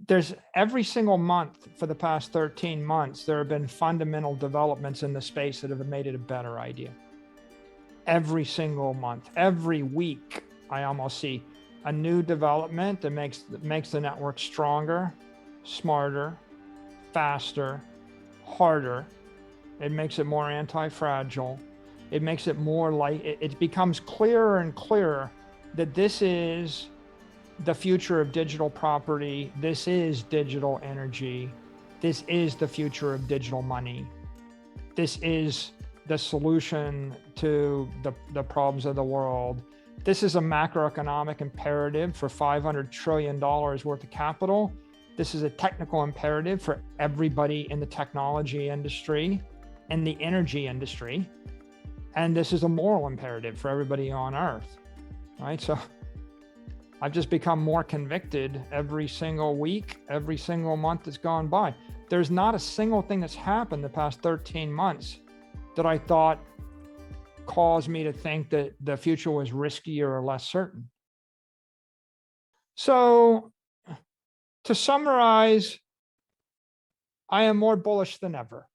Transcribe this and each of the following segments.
there's every single month for the past 13 months, there have been fundamental developments in the space that have made it a better idea. Every single month, every week, I almost see a new development that makes the network stronger, smarter, faster, harder. It makes it more anti-fragile. It makes it more like, it becomes clearer and clearer that this is the future of digital property. This is digital energy. This is the future of digital money. This is the solution to the problems of the world. This is a macroeconomic imperative for $500 trillion worth of capital. This is a technical imperative for everybody in the technology industry and the energy industry. And this is a moral imperative for everybody on Earth, right? So I've just become more convicted every single week, every single month that's gone by. There's not a single thing that's happened the past 13 months that I thought caused me to think that the future was riskier or less certain. So to summarize, I am more bullish than ever.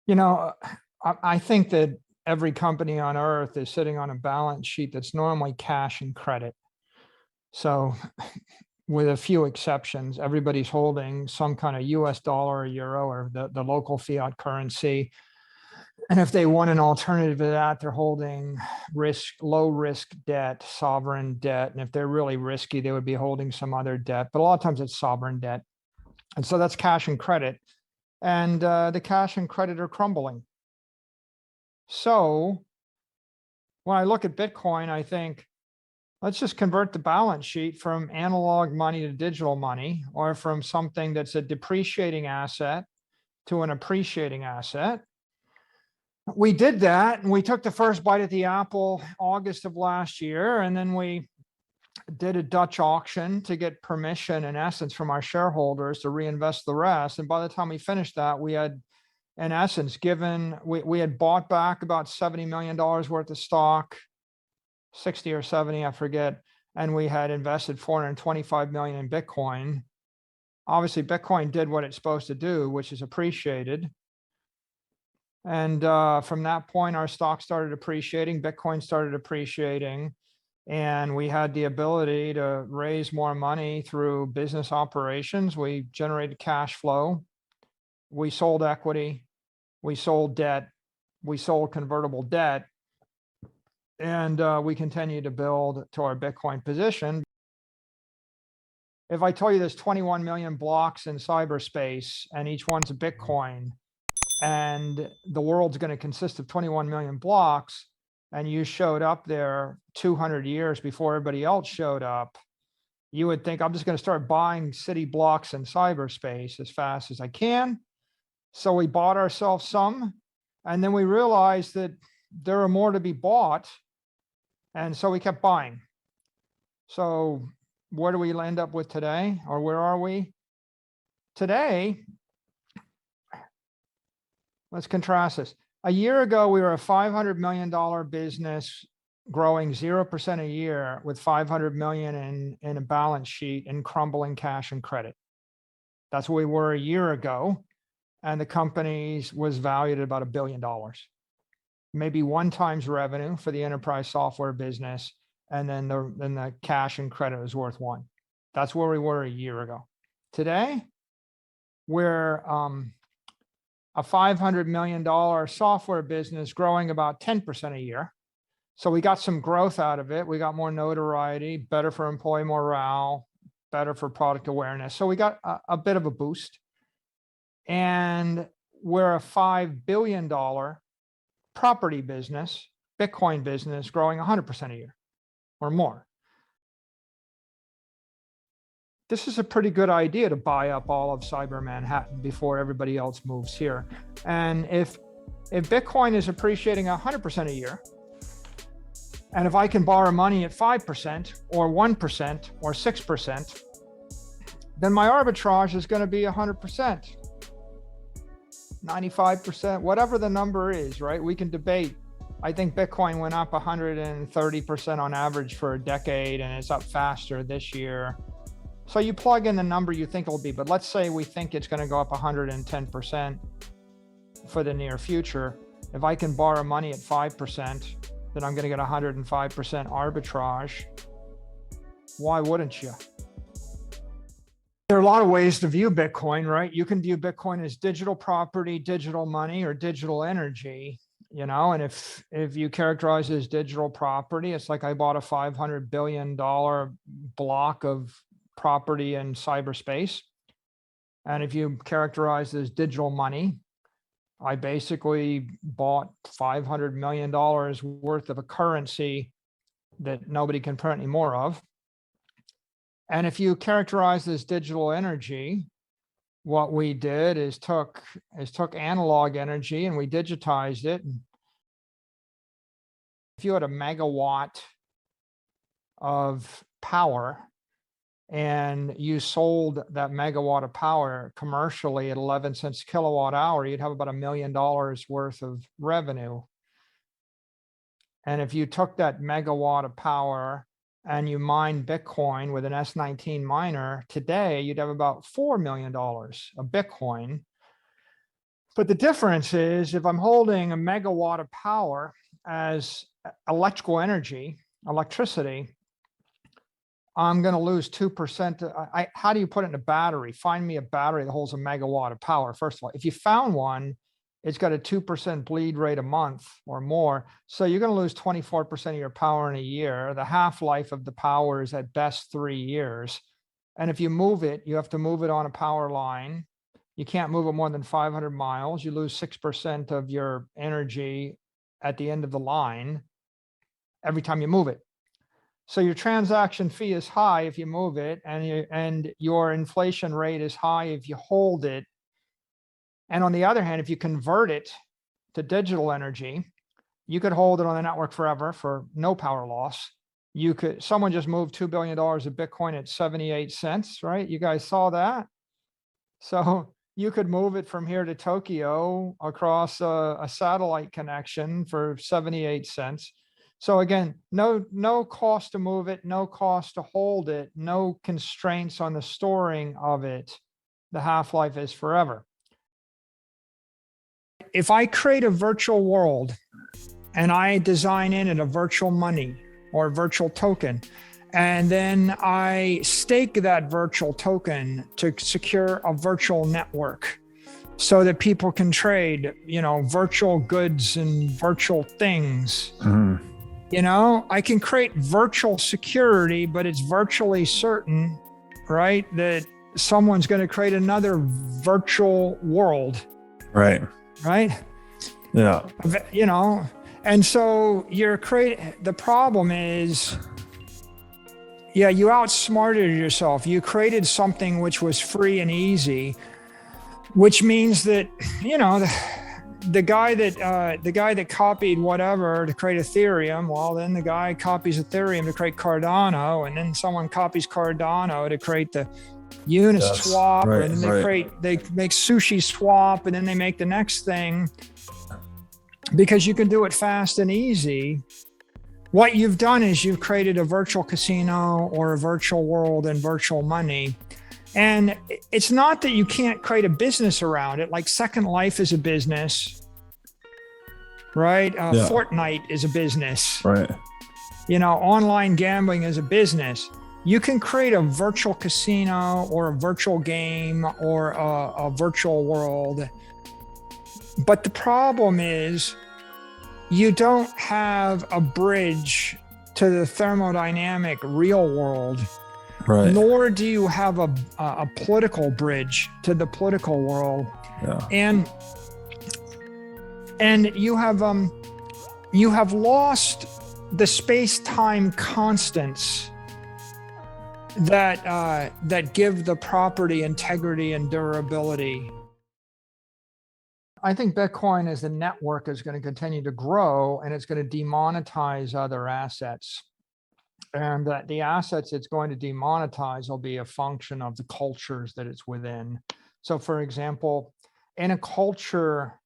You know, I think that every company on Earth is sitting on a balance sheet that's normally cash and credit. So with a few exceptions, everybody's holding some kind of US dollar or euro or the local fiat currency. And if they want an alternative to that, they're holding low risk debt, sovereign debt. And if they're really risky, they would be holding some other debt. But a lot of times it's sovereign debt. And so that's cash and credit. And the cash and credit are crumbling. So when I look at Bitcoin, I think, let's just convert the balance sheet from analog money to digital money, or from something that's a depreciating asset to an appreciating asset. We did that, and we took the first bite at the apple August of last year, and then we did a Dutch auction to get permission, in essence, from our shareholders to reinvest the rest. And by the time we finished that, we had, in essence, we had bought back about $70 million worth of stock, 60 or 70, I forget. And we had invested 425 million in Bitcoin. Obviously, Bitcoin did what it's supposed to do, which is appreciated. And from that point, our stock started appreciating, Bitcoin started appreciating, and we had the ability to raise more money through business operations. We generated cash flow. We sold equity, we sold debt, we sold convertible debt, and we continue to build to our Bitcoin position. If I tell you there's 21 million blocks in cyberspace and each one's a Bitcoin, and the world's going to consist of 21 million blocks, and you showed up there 200 years before everybody else showed up, you would think, I'm just going to start buying city blocks in cyberspace as fast as I can. So we bought ourselves some, and then we realized that there are more to be bought. And so we kept buying. So where do we end up with today? Or where are we today? Let's contrast this. A year ago, we were a $500 million business growing 0% a year with 500 million in a balance sheet and crumbling cash and credit. That's where we were a year ago. And the company was valued at about $1 billion. Maybe 1 times revenue for the enterprise software business. And then the cash and credit was worth 1. That's where we were a year ago. Today, we're a $500 million software business growing about 10% a year. So we got some growth out of it. We got more notoriety, better for employee morale, better for product awareness. So we got a bit of a boost. And we're a $5 billion property business, Bitcoin business, growing 100% a year or more. This is a pretty good idea to buy up all of Cyber Manhattan before everybody else moves here. And if Bitcoin is appreciating 100% a year, and if I can borrow money at 5% or 1% or 6%, then my arbitrage is going to be 100%. 95%, whatever the number is, right? We can debate I think Bitcoin went up 130% on average for a decade, and it's up faster this year. So you plug in the number you think it'll be, but let's say we think it's going to go up 110% for the near future. If I can borrow money at 5%, then I'm going to get 105% arbitrage. Why wouldn't you? There are a lot of ways to view Bitcoin, right? You can view Bitcoin as digital property, digital money, or digital energy, you know, and if you characterize it as digital property, it's like I bought a $500 billion block of property in cyberspace. And if you characterize it as digital money, I basically bought $500 million worth of a currency that nobody can print any more of. And if you characterize this digital energy, what we did is took analog energy and we digitized it. If you had a megawatt of power and you sold that megawatt of power commercially at 11 cents a kilowatt hour, you'd have about $1 million worth of revenue. And if you took that megawatt of power and you mine Bitcoin with an S19 miner today, you'd have about $4 million of Bitcoin. But the difference is if I'm holding a megawatt of power as electrical energy, electricity, I'm going to lose 2%. How do you put it in a battery? Find me a battery that holds a megawatt of power. First of all, if you found one, it's got a 2% bleed rate a month or more. So you're going to lose 24% of your power in a year. The half-life of the power is at best 3 years. And if you move it, you have to move it on a power line. You can't move it more than 500 miles. You lose 6% of your energy at the end of the line every time you move it. So your transaction fee is high if you move it, and your inflation rate is high if you hold it. And on the other hand, if you convert it to digital energy, you could hold it on the network forever for no power loss. Someone just moved $2 billion of Bitcoin at 78 cents, right? You guys saw that? So you could move it from here to Tokyo across a satellite connection for 78 cents. So again, no cost to move it, no cost to hold it, no constraints on the storing of it. The half-life is forever. If I create a virtual world and I design in it a virtual money or a virtual token, and then I stake that virtual token to secure a virtual network so that people can trade, you know, virtual goods and virtual things. Mm-hmm. You know, I can create virtual security, but it's virtually certain, right, that someone's going to create another virtual world. Right. Right? Yeah. You know, and so the problem is, yeah, you outsmarted yourself. You created something which was free and easy, which means that, you know, the guy that copied whatever to create Ethereum, well, then the guy copies Ethereum to create Cardano, and then someone copies Cardano to create the Uniswap, right, and then they make Sushi Swap, and then they make the next thing because you can do it fast and easy. What you've done is you've created a virtual casino or a virtual world and virtual money. And it's not that you can't create a business around it. Like Second Life is a business, right? Fortnite is a business, right? You know, online gambling is a business. You can create a virtual casino or a virtual game or a virtual world. But the problem is you don't have a bridge to the thermodynamic real world. Right. Nor do you have a political bridge to the political world. Yeah. And you have lost the space-time constants that give the property integrity and durability. I think Bitcoin as a network is going to continue to grow, and it's going to demonetize other assets. And that the assets it's going to demonetize will be a function of the cultures that it's within. So for example, in a culture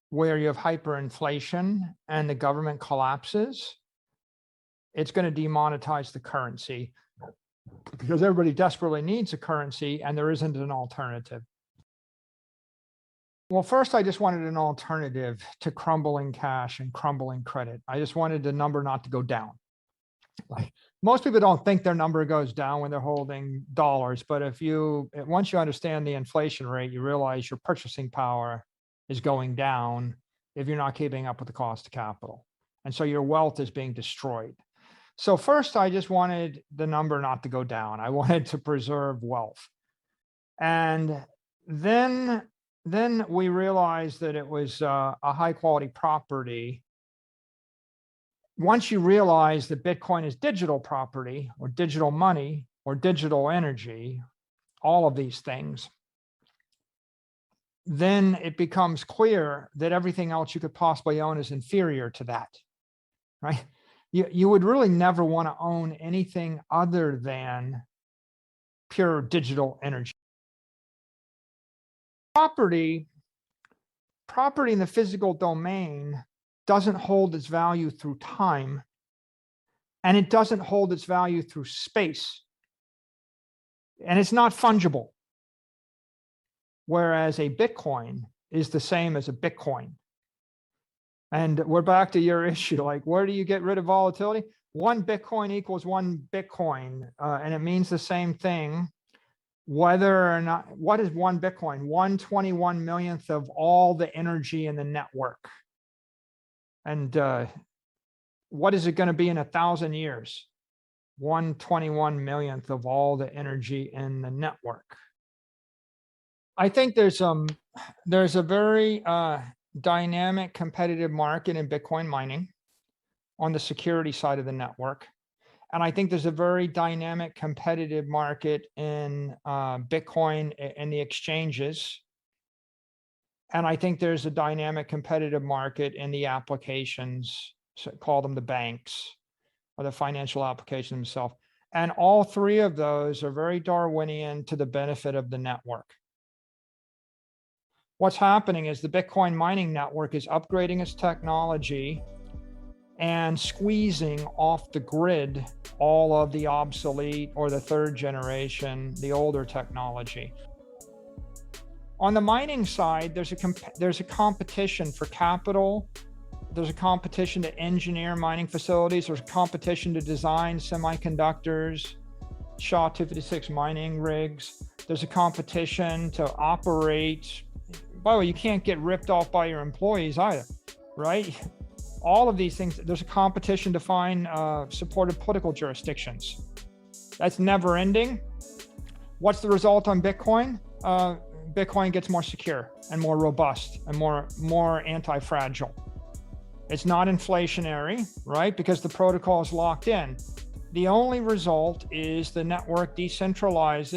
where you have hyperinflation and the government collapses, it's going to demonetize the currency because everybody desperately needs a currency and there isn't an alternative. Well, first, I just wanted an alternative to crumbling cash and crumbling credit. I just wanted the number not to go down. Like, most people don't think their number goes down when they're holding dollars, but once you understand the inflation rate, you realize your purchasing power is going down if you're not keeping up with the cost of capital. And so your wealth is being destroyed. So first, I just wanted the number not to go down. I wanted to preserve wealth. And then we realized that it was a high quality property. Once you realize that Bitcoin is digital property or digital money or digital energy, all of these things, then it becomes clear that everything else you could possibly own is inferior to that, right? You would really never want to own anything other than pure digital energy. Property in the physical domain doesn't hold its value through time, and it doesn't hold its value through space, and it's not fungible. Whereas a Bitcoin is the same as a Bitcoin. And we're back to your issue, like, where do you get rid of volatility? One Bitcoin equals one Bitcoin, and it means the same thing. Whether or not, what is one Bitcoin? 1/21 millionth of all the energy in the network. And what is it going to be in 1,000 years? 1/21 millionth of all the energy in the network. I think there's a very dynamic competitive market in Bitcoin mining on the security side of the network. And I think there's a very dynamic competitive market in Bitcoin and the exchanges. And I think there's a dynamic competitive market in the applications, so call them the banks or the financial application themselves. And all three of those are very Darwinian to the benefit of the network. What's happening is the Bitcoin mining network is upgrading its technology and squeezing off the grid all of the obsolete or the third generation, the older technology. On the mining side, there's a competition for capital. There's a competition to engineer mining facilities. There's a competition to design semiconductors, SHA-256 mining rigs. There's a competition to operate. By the way, you can't get ripped off by your employees either, right? All of these things, there's a competition to find supported political jurisdictions. That's never ending. What's the result on Bitcoin? Bitcoin gets more secure and more robust and more anti-fragile. It's not inflationary, right? Because the protocol is locked in. The only result is the network decentralizes